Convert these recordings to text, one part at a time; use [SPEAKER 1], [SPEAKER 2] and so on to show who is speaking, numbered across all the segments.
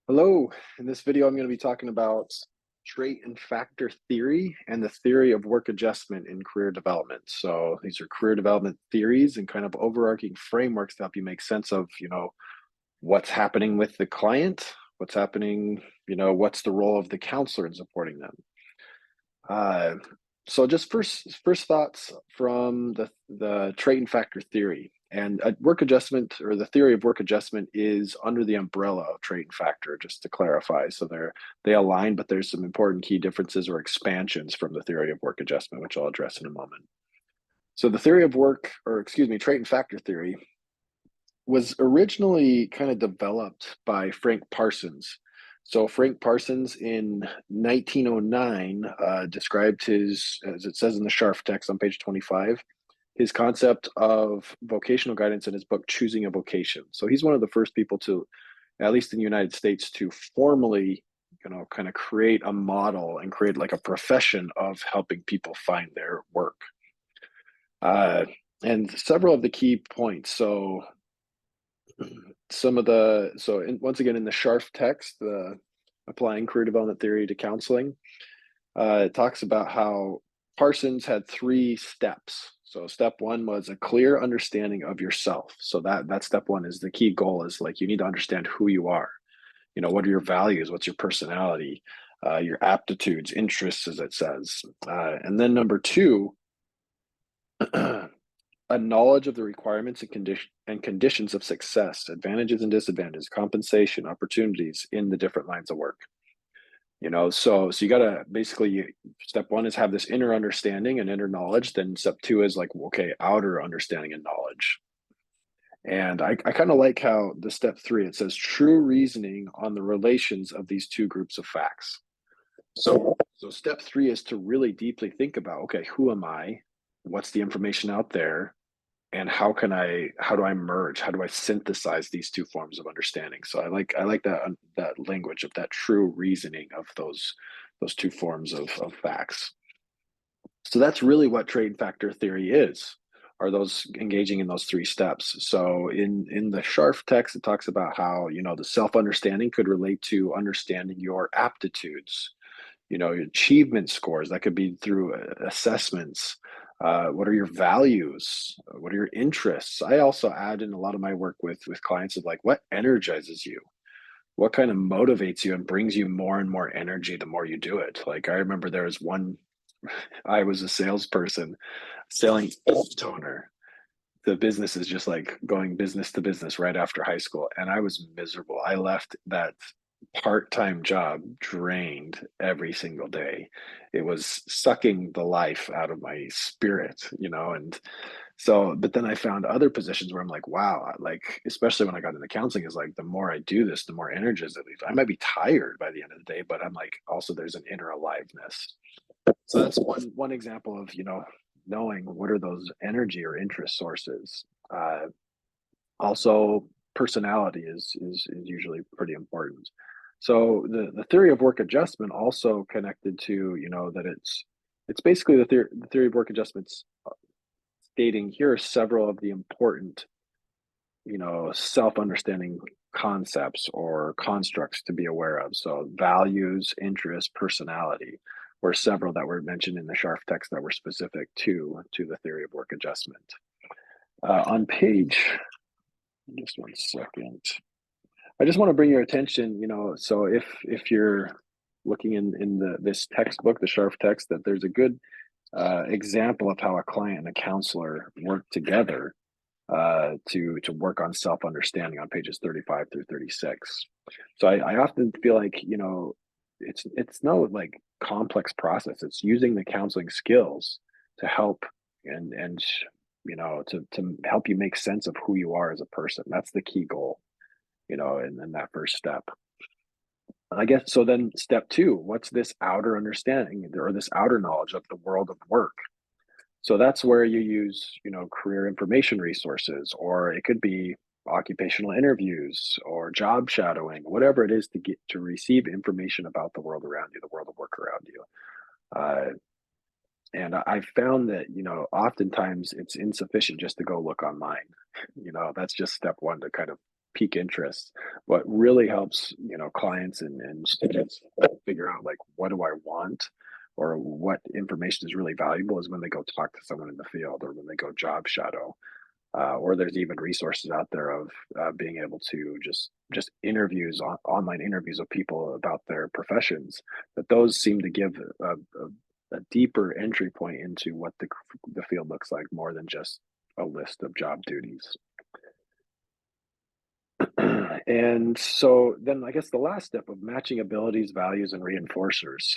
[SPEAKER 1] Hello, in this video, I'm going to be talking about trait and factor theory and the theory of work adjustment in career development. So these are career development theories and kind of overarching frameworks to help you make sense of, what's happening with the client, what's happening, what's the role of the counselor in supporting them. Uh, so just first thoughts from the trait and factor theory. And work adjustment, or the theory of work adjustment, is under the umbrella of trait and factor, just to clarify. So they align, but there's some important key differences or expansions from the theory of work adjustment, which I'll address in a moment. So the theory of work, or excuse me, trait and factor theory was originally kind of developed by Frank Parsons. So Frank Parsons in 1909 described his, as it says in the Scharf text on page 25, his concept of vocational guidance in his book, Choosing a Vocation. So he's one of the first people to, at least in the United States, to formally, kind of create a model and create like a profession of helping people find their work. Uh, and several of the key points. So once again, in the Scharf text, the applying career development theory to counseling, it talks about how Parsons had three steps. So step one was a clear understanding of yourself. So that step one is the key goal, is like you need to understand who you are. What are your values? What's your personality? Your aptitudes, interests, as it says. And then number two, a knowledge of the requirements and conditions of success, advantages and disadvantages, compensation, opportunities in the different lines of work. So you got to basically, step one is have this inner understanding and inner knowledge. Then step two is like, okay, outer understanding and knowledge. And I kind of like how the step three, it says true reasoning on the relations of these two groups of facts. So step three is to really deeply think about, okay, who am I? What's the information out there? And how do I merge? How do I synthesize these two forms of understanding? So I like that language of that true reasoning of those two forms of facts. So that's really what trade factor theory is, are those engaging in those three steps. So in the Scharf text, it talks about how, the self-understanding could relate to understanding your aptitudes, your achievement scores. That could be through assessments. What are your values? What are your interests? I also add in a lot of my work with clients of like, what energizes you? What kind of motivates you and brings you more and more energy the more you do it? Like, I remember there was one, I was a salesperson selling toner. The business is just like going business to business right after high school. And I was miserable. I left that part-time job drained every single day. It was sucking the life out of my spirit, and so, but then I found other positions where I'm like, wow, like, especially when I got into counseling, is like, the more I do this, the more energy it leaves. I might be tired by the end of the day, but I'm like, also there's an inner aliveness. So that's one example of, knowing what are those energy or interest sources. Also, personality is usually pretty important. So the theory of work adjustment also connected to, that it's basically the theory of work adjustments, stating here are several of the important, self-understanding concepts or constructs to be aware of. So values, interests, personality were several that were mentioned in the Scharf text that were specific to the theory of work adjustment. On page, just one second. I just want to bring your attention, so if you're looking in this textbook, the Scharf text, that there's a good example of how a client and a counselor work together to work on self-understanding on pages 35 through 36. So I often feel like, it's no like complex process. It's using the counseling skills to help and to help you make sense of who you are as a person. That's the key goal, in that first step. I guess so. Then step two, what's this outer understanding or this outer knowledge of the world of work? So that's where you use, career information resources, or it could be occupational interviews or job shadowing, whatever it is to get to receive information about the world around you, the world of work around you. Uh, and I found that, oftentimes it's insufficient just to go look online. That's just step one to kind of pique interest. what really helps, clients and students figure out like, what do I want? Or what information is really valuable is when they go talk to someone in the field or when they go job shadow. Or there's even resources out there of being able to just interviews online interviews of people about their professions. But those seem to give a deeper entry point into what the field looks like more than just a list of job duties. And so then I guess the last step of matching abilities, values, and reinforcers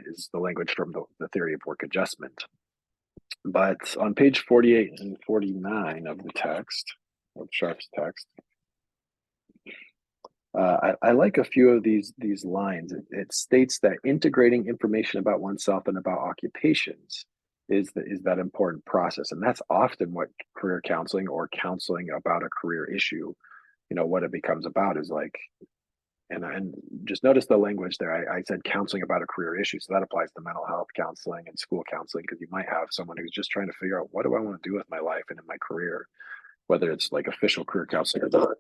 [SPEAKER 1] is the language from the theory of work adjustment. But on page 48 and 49 of the text, of Sharp's text, I like a few of these lines. It states that integrating information about oneself and about occupations is that important process, and that's often what career counseling or counseling about a career issue, what it becomes about is like. And just notice the language there. I said counseling about a career issue, so that applies to mental health counseling and school counseling because you might have someone who's just trying to figure out what do I want to do with my life and in my career, whether it's like official career counseling or not.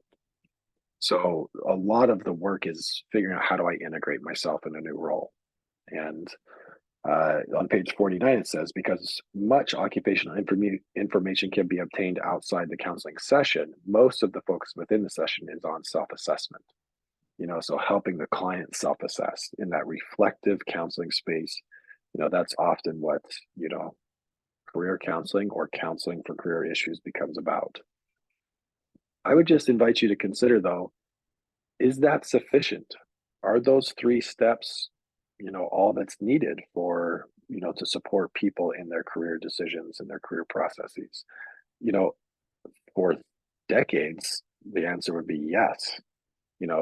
[SPEAKER 1] So a lot of the work is figuring out how do I integrate myself in a new role. And on page 49, it says, because much occupational information can be obtained outside the counseling session, most of the focus within the session is on self-assessment. So helping the client self-assess in that reflective counseling space, that's often what, career counseling or counseling for career issues becomes about. I would just invite you to consider, though, is that sufficient? Are those three steps, all that's needed for, to support people in their career decisions and their career processes? You know, for decades, the answer would be yes.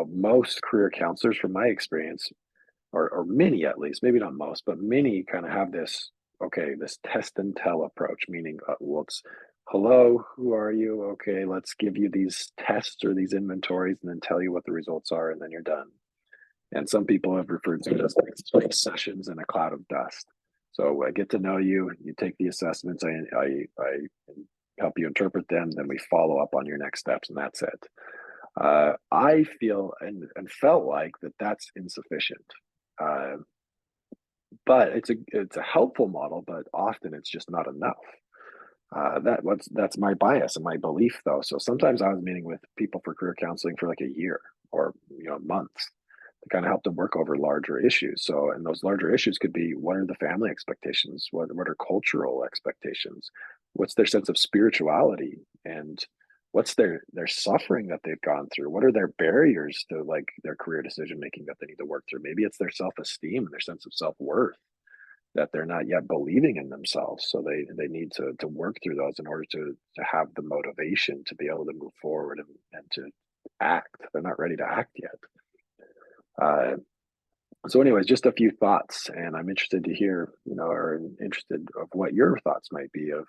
[SPEAKER 1] Most career counselors, from my experience, or many at least, maybe not most, but many kind of have this, okay, this test and tell approach, meaning, well, it's hello, who are you? Okay, let's give you these tests or these inventories and then tell you what the results are, and then you're done. And some people have referred to it as like sessions in a cloud of dust. So I get to know you, you take the assessments, I help you interpret them, then we follow up on your next steps, and that's it. I feel and felt like that's insufficient. Uh, but it's a helpful model, but often it's just not enough. That's my bias and my belief, though. So sometimes I was meeting with people for career counseling for like a year or months to kind of help them work over larger issues. So, and those larger issues could be, what are the family expectations? What are cultural expectations? What's their sense of spirituality? And what's their suffering that they've gone through? What are their barriers to like their career decision making that they need to work through? Maybe it's their self-esteem and their sense of self-worth that they're not yet believing in themselves. So they need to work through those in order to have the motivation to be able to move forward and to act. They're not ready to act yet. So anyways, just a few thoughts, and I'm interested to hear, or interested of what your thoughts might be of,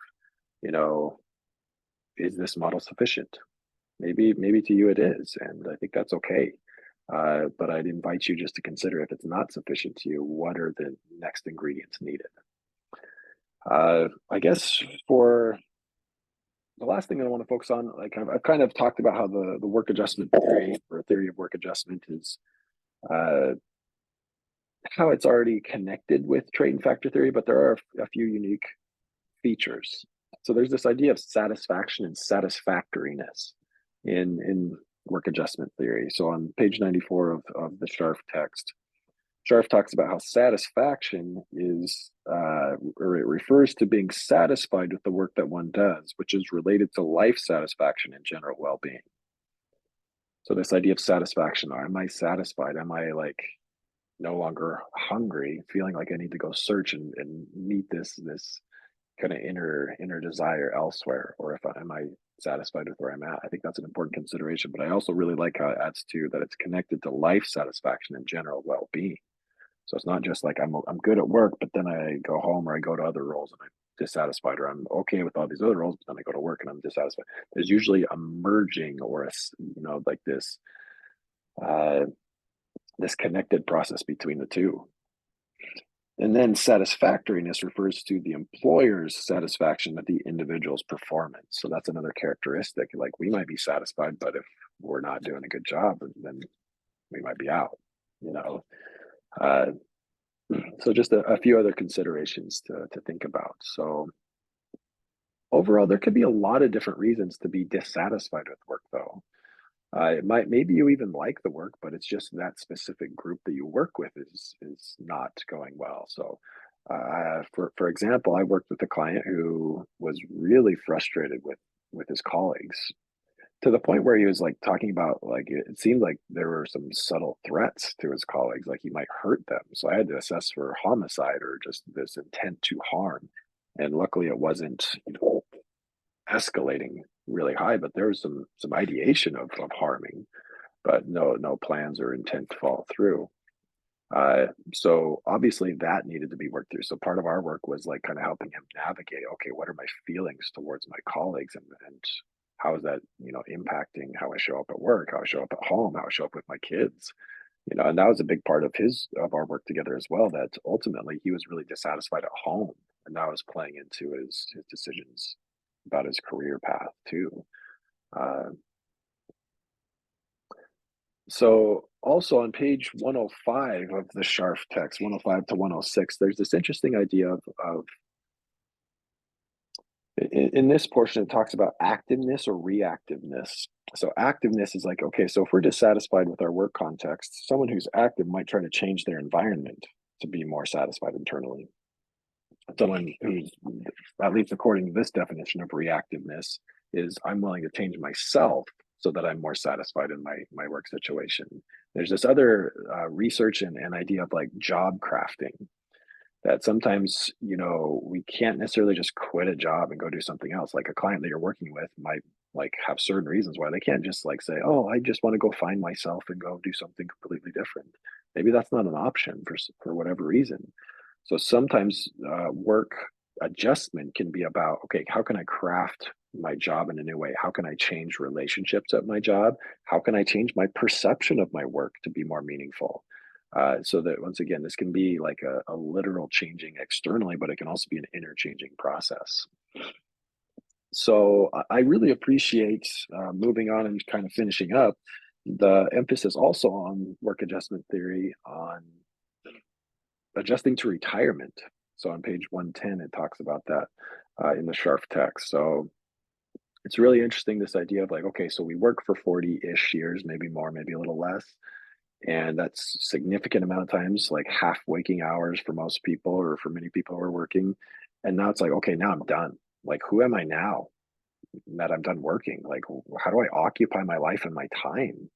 [SPEAKER 1] is this model sufficient? Maybe to you it is, and I think that's okay. But I'd invite you just to consider, if it's not sufficient to you, what are the next ingredients needed? I guess for the last thing I want to focus on, like I've kind of talked about how the work adjustment theory or theory of work adjustment is how it's already connected with trait and factor theory, but there are a few unique features. So there's this idea of satisfaction and satisfactoriness in work adjustment theory. So on page 94 of the Scharf text, Scharf talks about how satisfaction is, or it refers to being satisfied with the work that one does, which is related to life satisfaction and general well-being. So this idea of satisfaction, am I satisfied? Am I like no longer hungry, feeling like I need to go search and meet this kind of inner desire elsewhere, or am I satisfied with where I'm at? I think that's an important consideration. But I also really like how it adds to that it's connected to life satisfaction and general well-being. So it's not just like I'm good at work, but then I go home or I go to other roles and I'm dissatisfied, or I'm okay with all these other roles, but then I go to work and I'm dissatisfied. There's usually a merging or like this this connected process between the two. And then satisfactoriness refers to the employer's satisfaction with the individual's performance. So that's another characteristic. Like we might be satisfied, but if we're not doing a good job, then we might be out, you know. Uh, so just a few other considerations to think about. So overall, there could be a lot of different reasons to be dissatisfied with work, though. It might maybe you even like the work, but it's just that specific group that you work with is not going well. So, for example, I worked with a client who was really frustrated with his colleagues to the point where he was like talking about like it seemed like there were some subtle threats to his colleagues, like he might hurt them. So I had to assess for homicide or just this intent to harm. And luckily, it wasn't escalating really high, but there was some ideation of harming, but no plans or intent to follow through. So obviously that needed to be worked through. So part of our work was like kind of helping him navigate, okay, what are my feelings towards my colleagues and how is that, impacting how I show up at work, how I show up at home, how I show up with my kids, and that was a big part of our work together as well, that ultimately he was really dissatisfied at home. And that was playing into his decisions about his career path too. Uh, so also on page 105 of the Scharf text, 105 to 106, there's this interesting idea of in this portion, it talks about activeness or reactiveness. So activeness is like, okay, so if we're dissatisfied with our work context, someone who's active might try to change their environment to be more satisfied internally. Someone who's, at least according to this definition of reactiveness, is I'm willing to change myself so that I'm more satisfied in my work situation. There's this other research and idea of like job crafting, that sometimes we can't necessarily just quit a job and go do something else. Like a client that you're working with might like have certain reasons why they can't just like say, oh, I just want to go find myself and go do something completely different. Maybe that's not an option for whatever reason. So sometimes work adjustment can be about, okay, how can I craft my job in a new way? How can I change relationships at my job? How can I change my perception of my work to be more meaningful? So that once again, this can be like a literal changing externally, but it can also be an interchanging process. So I really appreciate moving on and kind of finishing up the emphasis also on work adjustment theory on adjusting to retirement. So on page 110, it talks about that in the Scharf text. So it's really interesting, this idea of like, okay, so we work for 40-ish years, maybe more, maybe a little less. And that's significant amount of times, like half waking hours for most people, or for many people who are working. And now it's like, okay, now I'm done. Like, who am I now that I'm done working? Like, how do I occupy my life and my time?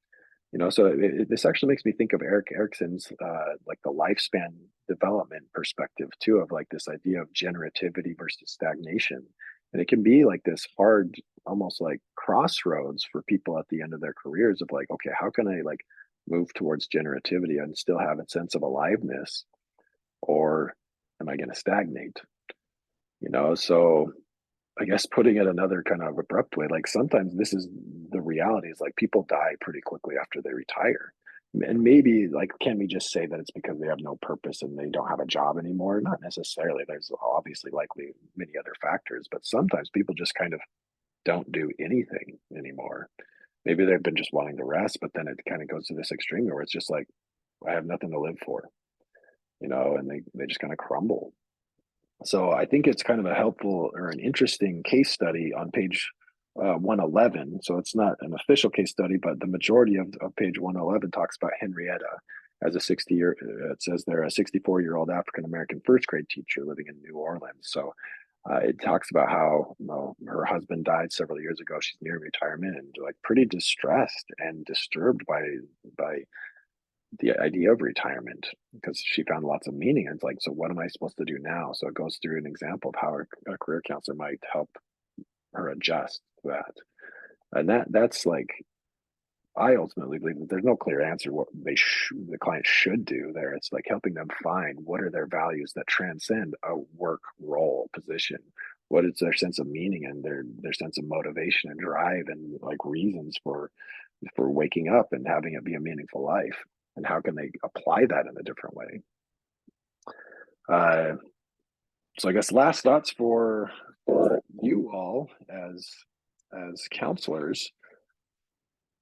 [SPEAKER 1] So this actually makes me think of Eric Erickson's like the lifespan development perspective too, of like this idea of generativity versus stagnation. And it can be like this hard, almost like crossroads for people at the end of their careers of like, okay, how can I like move towards generativity and still have a sense of aliveness, or am I going to stagnate? So I guess putting it another kind of abrupt way, like sometimes this is the reality, is like people die pretty quickly after they retire. And maybe like, can we just say that it's because they have no purpose and they don't have a job anymore? Not necessarily. There's obviously likely many other factors, but sometimes people just kind of don't do anything anymore. Maybe they've been just wanting to rest, but then it kind of goes to this extreme where it's just like, I have nothing to live for, and they just kind of crumble. So I think it's kind of a helpful or an interesting case study on page 111. So it's not an official case study, but the majority of page 111 talks about Henrietta as a 60-year, it says they're a 64-year-old African-American first grade teacher living in New Orleans. So it talks about how her husband died several years ago. She's near retirement and like pretty distressed and disturbed by the idea of retirement, because she found lots of meaning. And it's like, so what am I supposed to do now? So it goes through an example of how a career counselor might help her adjust to that. And that's like, I ultimately believe that there's no clear answer what the client should do there. It's like helping them find what are their values that transcend a work role position. What is their sense of meaning and their sense of motivation and drive and like reasons for waking up and having it be a meaningful life, and how can they apply that in a different way. So I guess last thoughts for you all as counselors.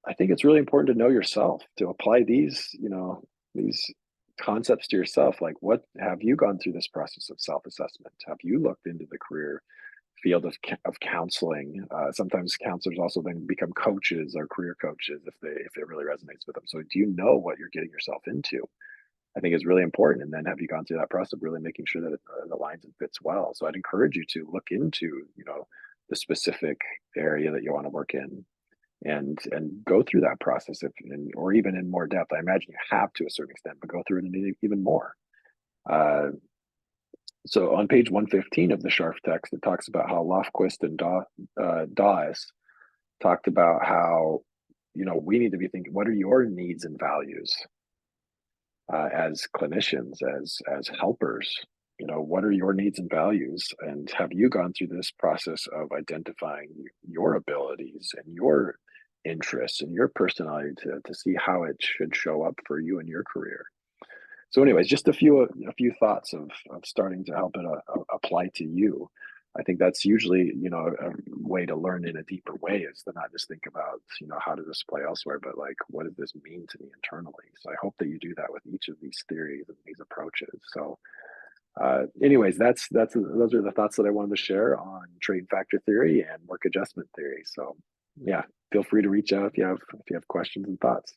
[SPEAKER 1] I think it's really important to know yourself, to apply these, these concepts to yourself. Like, what have you gone through this process of self-assessment? Have you looked into the career field of counseling? Sometimes counselors also then become coaches or career coaches if it really resonates with them. So do you know what you're getting yourself into? I think is really important. And then have you gone through that process of really making sure that it aligns and fits well? So I'd encourage you to look into, the specific area that you want to work in and go through that process or even in more depth. I imagine you have to a certain extent, but go through it in even more. Uh, so on page 115 of the Scharf text, it talks about how Lofquist and Dawes talked about how, we need to be thinking, what are your needs and values as clinicians, as helpers? What are your needs and values? And have you gone through this process of identifying your abilities and your interests and your personality to see how it should show up for you in your career? So, anyways, just a few thoughts of starting to help it apply to you. I think that's usually a way to learn in a deeper way is to not just think about how does this play elsewhere, but like what does this mean to me internally. So I hope that you do that with each of these theories and these approaches. So, anyways, those are the thoughts that I wanted to share on trait factor theory and work adjustment theory. So, yeah, feel free to reach out if you have questions and thoughts.